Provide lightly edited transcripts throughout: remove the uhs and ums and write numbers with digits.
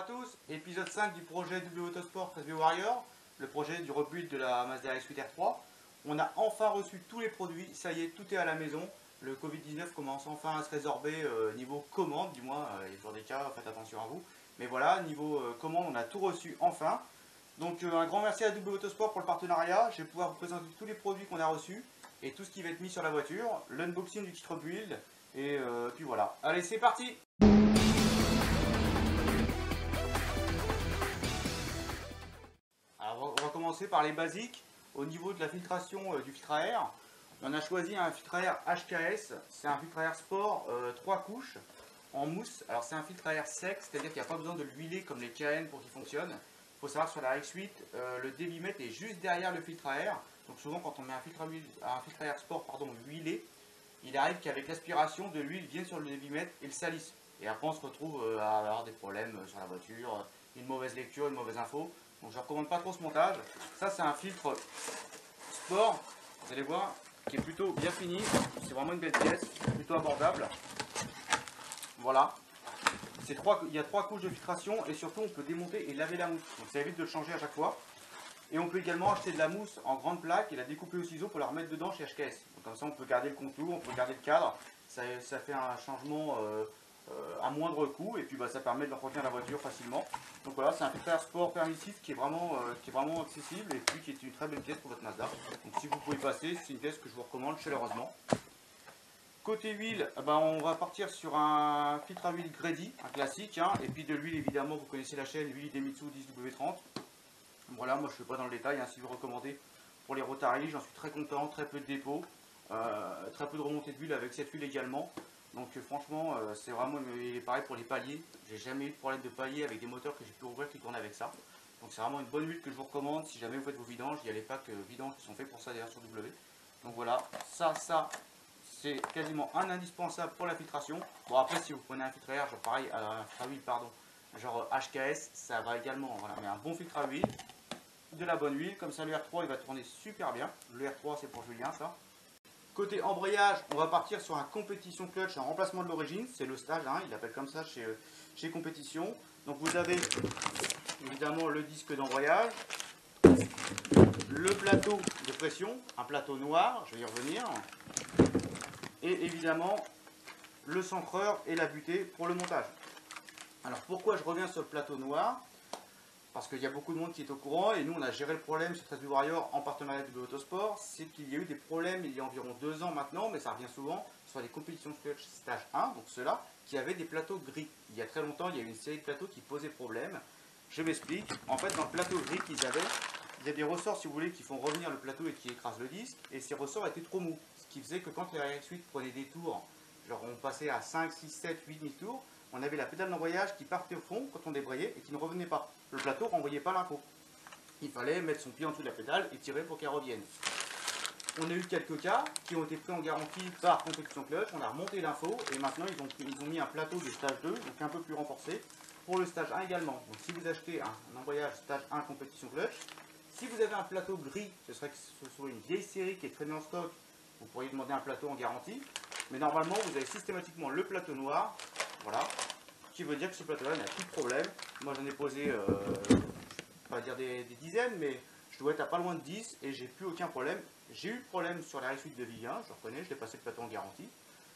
à tous, épisode 5 du projet W Autosport 13 Warrior, le projet du rebuild de la Mazda RX-8 R3. On a enfin reçu tous les produits, ça y est, tout est à la maison. Le Covid-19 commence enfin à se résorber niveau commande, du moins, il y a toujours des cas, faites attention à vous. Mais voilà, niveau commande, on a tout reçu enfin. Donc un grand merci à W Autosport pour le partenariat. Je vais pouvoir vous présenter tous les produits qu'on a reçus et tout ce qui va être mis sur la voiture, l'unboxing du kit rebuild, et puis voilà. Allez, c'est parti! Alors, on va commencer par les basiques. Au niveau de la filtration du filtre à air, on a choisi un filtre à air HKS. C'est un filtre à air sport 3 couches en mousse. Alors c'est un filtre à air sec, c'est-à-dire qu'il n'y a pas besoin de l'huiler comme les KN pour qu'il fonctionne. Il faut savoir que sur la RX-8, le débitmètre est juste derrière le filtre à air. Donc souvent quand on met un filtre à air sport huilé, il arrive qu'avec l'aspiration de l'huile vienne sur le débitmètre et le salisse. Et après on se retrouve à avoir des problèmes sur la voiture, une mauvaise lecture, une mauvaise info. Donc je ne recommande pas trop ce montage. Ça c'est un filtre sport, vous allez voir, qui est plutôt bien fini. C'est vraiment une belle pièce, plutôt abordable. Voilà. Il y a 3 couches de filtration et surtout on peut démonter et laver la mousse. Donc ça évite de le changer à chaque fois. Et on peut également acheter de la mousse en grande plaque et la découper au ciseau pour la remettre dedans chez HKS. Donc comme ça on peut garder le contour, on peut garder le cadre. Ça fait un changement à moindre coût et puis ça permet de l'entretenir la voiture facilement. Donc voilà, c'est un filtre à air sport permissif qui est vraiment accessible et puis qui est une très belle pièce pour votre Mazda. Donc si vous pouvez passer, c'est une pièce que je vous recommande chaleureusement. Côté huile, on va partir sur un filtre à huile Grady, un classique, et puis de l'huile évidemment, vous connaissez la chaîne, l'huile Idemitsu 10W30. Voilà, moi je ne suis pas dans le détail, si vous recommandez pour les Rotary, j'en suis très content, très peu de dépôts, très peu de remontée d'huile avec cette huile également. Donc franchement, c'est vraiment pareil pour les paliers. J'ai jamais eu de problème de palier avec des moteurs que j'ai pu ouvrir qui tournent avec ça. Donc c'est vraiment une bonne huile que je vous recommande si jamais vous faites vos vidanges. Il y a les packs vidanges qui sont faits pour ça d'ailleurs sur W. Donc voilà, ça c'est quasiment un indispensable pour la filtration. Bon après si vous prenez un filtre à air, genre pareil, un filtre à huile pardon, genre HKS, ça va également. Voilà, mais un bon filtre à huile, de la bonne huile, comme ça le R3 il va tourner super bien. Le R3 c'est pour Julien ça. Côté embrayage, on va partir sur un compétition clutch en remplacement de l'origine, c'est le stage 1, il appelle comme ça chez compétition. Donc vous avez évidemment le disque d'embrayage, le plateau de pression, un plateau noir, je vais y revenir, et évidemment le centreur et la butée pour le montage. Alors pourquoi je reviens sur le plateau noir? Parce qu'il y a beaucoup de monde qui est au courant et nous on a géré le problème sur 13 Warrior en partenariat avec W Autosport. C'est qu'il y a eu des problèmes il y a environ 2 ans maintenant, mais ça revient souvent sur les compétitions clutch stage 1, donc ceux-là qui avaient des plateaux gris. Il y a très longtemps il y a eu une série de plateaux qui posaient problème. Je m'explique, en fait dans le plateau gris qu'ils avaient, il y a des ressorts si vous voulez qui font revenir le plateau et qui écrasent le disque, et ces ressorts étaient trop mous. Ce qui faisait que quand les RX-8 prenaient des tours, genre on passait à 5, 6, 7, 8 000 tours, on avait la pédale d'embrayage qui partait au fond quand on débrayait et qui ne revenait pas. Le plateau ne renvoyait pas l'info. Il fallait mettre son pied en dessous de la pédale et tirer pour qu'elle revienne. On a eu quelques cas qui ont été pris en garantie par Compétition Clutch. On a remonté l'info et maintenant ils ont mis un plateau de stage 2, donc un peu plus renforcé, pour le stage 1 également. Donc si vous achetez un embrayage stage 1 Compétition Clutch, si vous avez un plateau gris, ce serait que ce soit une vieille série qui est traînée en stock, vous pourriez demander un plateau en garantie. Mais normalement, vous avez systématiquement le plateau noir, voilà, qui veut dire que ce plateau-là n'a plus de problème. Moi, j'en ai posé, pas dire des dizaines, mais je dois être à pas loin de 10 et j'ai plus aucun problème. J'ai eu le problème sur la RX-8 de Vivien, je reconnais, je l'ai passé le plateau en garantie.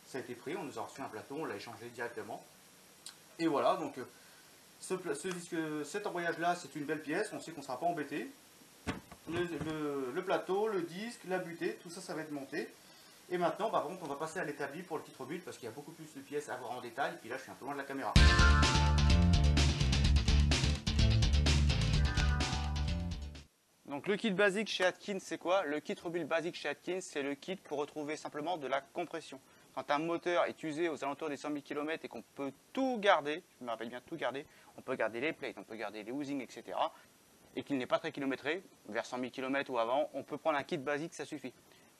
Ça a été pris, on nous a reçu un plateau, on l'a échangé directement. Et voilà, donc cet embrayage-là, c'est une belle pièce, on sait qu'on ne sera pas embêté. Le plateau, le disque, la butée, tout ça, ça va être monté. Et maintenant, par contre, on va passer à l'établi pour le kit rebuild parce qu'il y a beaucoup plus de pièces à voir en détail. Et puis là, je suis un peu loin de la caméra. Donc le kit basique chez Atkins, c'est quoi? Le kit rebuild basique chez Atkins, c'est le kit pour retrouver simplement de la compression. Quand un moteur est usé aux alentours des 100 000 km et qu'on peut tout garder, je me rappelle bien tout garder, on peut garder les plates, on peut garder les housings, etc. et qu'il n'est pas très kilométré, vers 100 000 km ou avant, on peut prendre un kit basique, ça suffit.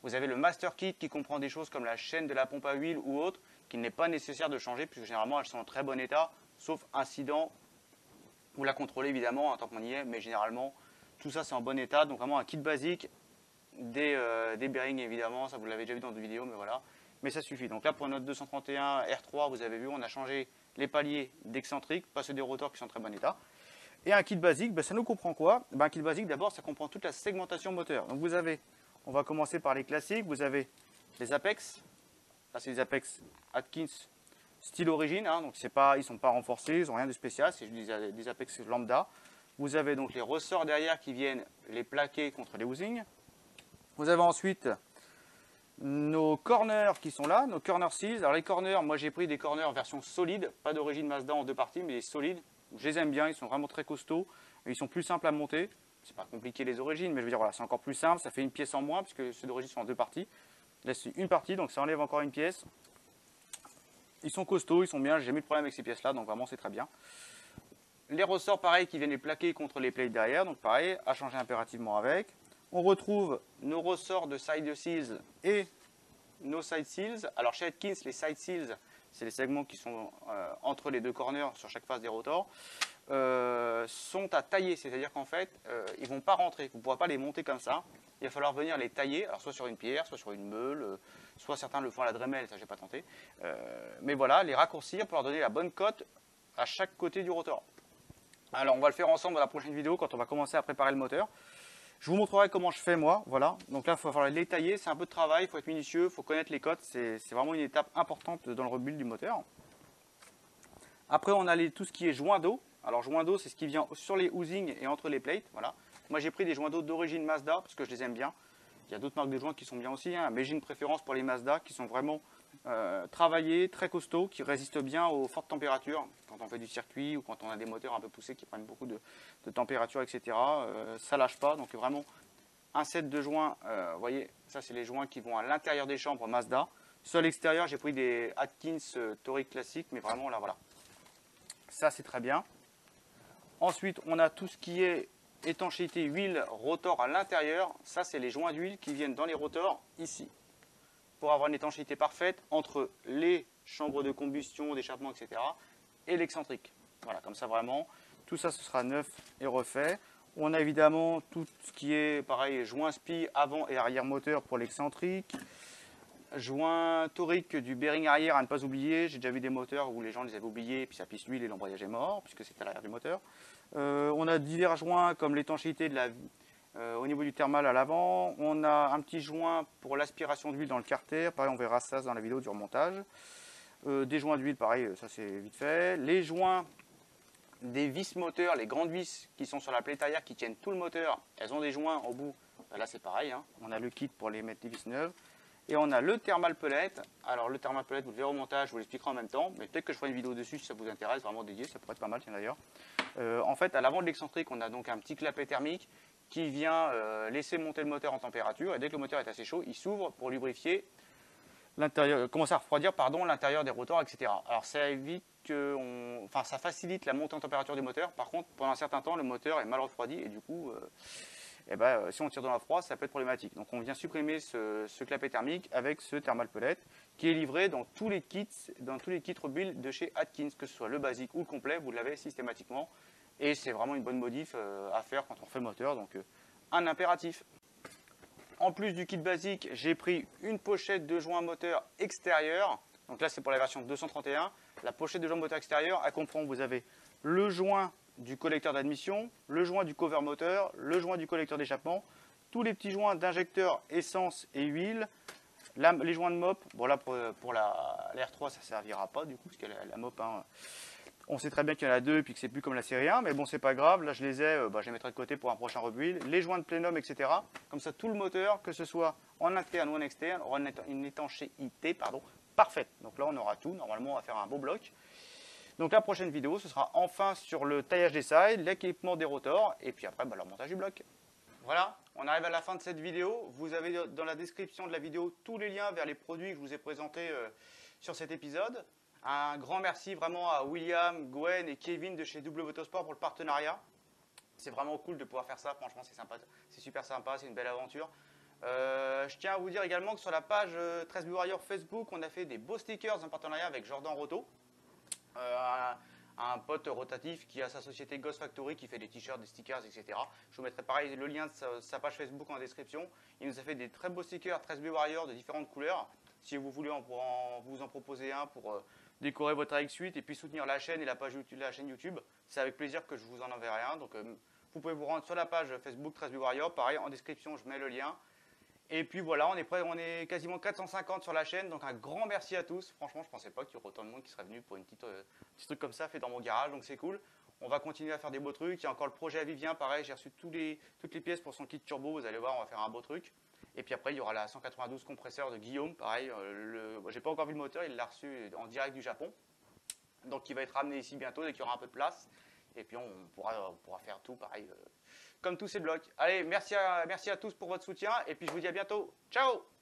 Vous avez le Master Kit qui comprend des choses comme la chaîne de la pompe à huile ou autre, qu'il n'est pas nécessaire de changer, puisque généralement elles sont en très bon état, sauf incident. Vous la contrôlez évidemment tant qu'on y est, mais généralement tout ça c'est en bon état. Donc vraiment un kit basique, des bearings évidemment, ça vous l'avez déjà vu dans d'autres vidéos, mais voilà. Mais ça suffit. Donc là pour notre 231 R3, vous avez vu, on a changé les paliers d'excentrique, pas ceux des rotors qui sont en très bon état. Et un kit basique, ben, ça nous comprend quoi? Ben, un kit basique, d'abord, ça comprend toute la segmentation moteur. Donc vous avez, on va commencer par les classiques, vous avez les Apex. Là, c'est les Apex Atkins style origine, hein, donc ils ne sont pas renforcés, ils n'ont rien de spécial, c'est juste des Apex lambda. Vous avez donc les ressorts derrière qui viennent les plaquer contre les housings. Vous avez ensuite nos corners qui sont là, nos corner seals. Alors les corners, moi j'ai pris des corners version solide, pas d'origine Mazda en 2 parties, mais solides. Je les aime bien, ils sont vraiment très costauds, ils sont plus simples à monter. C'est pas compliqué les origines, mais je veux dire, voilà, c'est encore plus simple, ça fait une pièce en moins, puisque ceux d'origine sont en 2 parties. Là c'est une partie, donc ça enlève encore une pièce. Ils sont costauds, ils sont bien, j'ai jamais eu de problème avec ces pièces-là, donc vraiment c'est très bien. Les ressorts, pareil, qui viennent les plaquer contre les plates derrière, donc pareil, à changer impérativement avec. On retrouve nos ressorts de side seals et nos side seals. Alors chez Atkins, les side seals, c'est les segments qui sont entre les deux corners sur chaque face des rotors, sont à tailler. C'est-à-dire qu'en fait, ils ne vont pas rentrer. Vous ne pourrez pas les monter comme ça. Il va falloir venir les tailler, alors soit sur une pierre, soit sur une meule, soit certains le font à la Dremel, ça j'ai pas tenté. Mais voilà, les raccourcir pour leur donner la bonne cote à chaque côté du rotor. Alors on va le faire ensemble dans la prochaine vidéo quand on va commencer à préparer le moteur. Je vous montrerai comment je fais moi, voilà. Donc là, il va falloir les tailler, c'est un peu de travail, il faut être minutieux, il faut connaître les cotes, c'est vraiment une étape importante dans le rebuild du moteur. Après, on a tout ce qui est joint d'eau. Alors joint d'eau, c'est ce qui vient sur les housings et entre les plates, voilà. Moi, j'ai pris des joints d'eau d'origine Mazda, parce que je les aime bien. Il y a d'autres marques de joints qui sont bien aussi, hein, mais j'ai une préférence pour les Mazda, qui sont vraiment travaillés, très costauds, qui résistent bien aux fortes températures, quand on fait du circuit ou quand on a des moteurs un peu poussés qui prennent beaucoup de température, etc. Ça lâche pas, donc vraiment un set de joints, vous voyez, ça c'est les joints qui vont à l'intérieur des chambres Mazda. Sur l'extérieur, j'ai pris des Atkins Toric classiques, mais vraiment là, voilà. Ça c'est très bien. Ensuite, on a tout ce qui est étanchéité huile rotor à l'intérieur. Ça c'est les joints d'huile qui viennent dans les rotors ici, pour avoir une étanchéité parfaite entre les chambres de combustion, d'échappement, etc. et l'excentrique. Voilà, comme ça vraiment, tout ça ce sera neuf et refait. On a évidemment tout ce qui est pareil, joint spi avant et arrière moteur pour l'excentrique, joint torique du bearing arrière à ne pas oublier. J'ai déjà vu des moteurs où les gens les avaient oubliés et puis ça pisse l'huile et l'embrayage est mort puisque c'est à l'arrière du moteur. On a divers joints comme l'étanchéité de au niveau du thermal à l'avant. On a un petit joint pour l'aspiration d'huile dans le carter. Pareil, on verra ça dans la vidéo du remontage. Des joints d'huile, pareil, ça c'est vite fait. Les joints des vis moteurs, les grandes vis qui sont sur la plate arrière qui tiennent tout le moteur, elles ont des joints au bout. Ben là c'est pareil, hein. On a le kit pour les mettre des vis neuves. Et on a le thermal pellet. Alors le thermal pellet, vous le verrez au montage, je vous l'expliquerai en même temps. Mais peut-être que je ferai une vidéo dessus si ça vous intéresse, vraiment dédié, ça pourrait être pas mal tiens d'ailleurs. En fait, à l'avant de l'excentrique, on a donc un petit clapet thermique qui vient laisser monter le moteur en température. Et dès que le moteur est assez chaud, il s'ouvre pour lubrifier l'intérieur, commencer à refroidir l'intérieur des rotors, etc. Alors ça évite ça facilite la montée en température du moteur. Par contre, pendant un certain temps, le moteur est mal refroidi et du coup, si on tire dans la froid, ça peut être problématique. Donc on vient supprimer ce clapet thermique avec ce thermal pellet qui est livré dans tous les kits rebuild de chez Atkins, que ce soit le basique ou le complet, vous l'avez systématiquement. Et c'est vraiment une bonne modif à faire quand on fait le moteur, donc un impératif. En plus du kit basique, j'ai pris une pochette de joint moteur extérieur. Donc là, c'est pour la version 231. La pochette de joint moteur extérieur, elle comprend, vous avez le joint du collecteur d'admission, le joint du cover moteur, le joint du collecteur d'échappement, tous les petits joints d'injecteur essence et huile, les joints de mop. Bon là, pour la R3, ça ne servira pas du coup, parce que la mop, hein, on sait très bien qu'il y en a deux et puis que c'est plus comme la série 1, mais bon, c'est pas grave. Là, je les ai, je les mettrai de côté pour un prochain rebuild. Les joints de plénum, etc. Comme ça, tout le moteur, que ce soit en interne ou en externe, aura une étanchéité parfaite. Donc là, on aura tout. Normalement, on va faire un beau bloc. Donc la prochaine vidéo, ce sera enfin sur le taillage des sides, l'équipement des rotors, et puis après, le montage du bloc. Voilà, on arrive à la fin de cette vidéo. Vous avez dans la description de la vidéo tous les liens vers les produits que je vous ai présentés sur cet épisode. Un grand merci vraiment à William, Gwen et Kevin de chez Double Motosport pour le partenariat. C'est vraiment cool de pouvoir faire ça, franchement c'est sympa, c'est super sympa, c'est une belle aventure. Je tiens à vous dire également que sur la page 13 Warrior Facebook, on a fait des beaux stickers en partenariat avec Jordan Roto. Un pote rotatif qui a sa société Ghost Factory qui fait des t-shirts, des stickers, etc. Je vous mettrai pareil le lien de sa page Facebook en description. Il nous a fait des très beaux stickers 13 Warrior de différentes couleurs. Si vous voulez vous en proposer un pour décorer votre AX8 et puis soutenir la chaîne et la page YouTube, la chaîne YouTube, c'est avec plaisir que je vous en enverrai un. Donc vous pouvez vous rendre sur la page Facebook 13 Warrior, pareil en description je mets le lien. Et puis voilà, on est prêt, on est quasiment 450 sur la chaîne, donc un grand merci à tous. Franchement, je ne pensais pas qu'il y aurait autant de monde qui serait venu pour une petit truc comme ça fait dans mon garage, donc c'est cool. On va continuer à faire des beaux trucs. Il y a encore le projet à Vivien, pareil, j'ai reçu toutes les pièces pour son kit turbo, vous allez voir, on va faire un beau truc. Et puis après, il y aura la 192 compresseur de Guillaume, pareil, j'ai pas encore vu le moteur, il l'a reçu en direct du Japon. Donc il va être ramené ici bientôt dès qu'il y aura un peu de place. Et puis on pourra faire tout pareil, comme tous ces blocs. Allez, merci à tous pour votre soutien et puis je vous dis à bientôt. Ciao!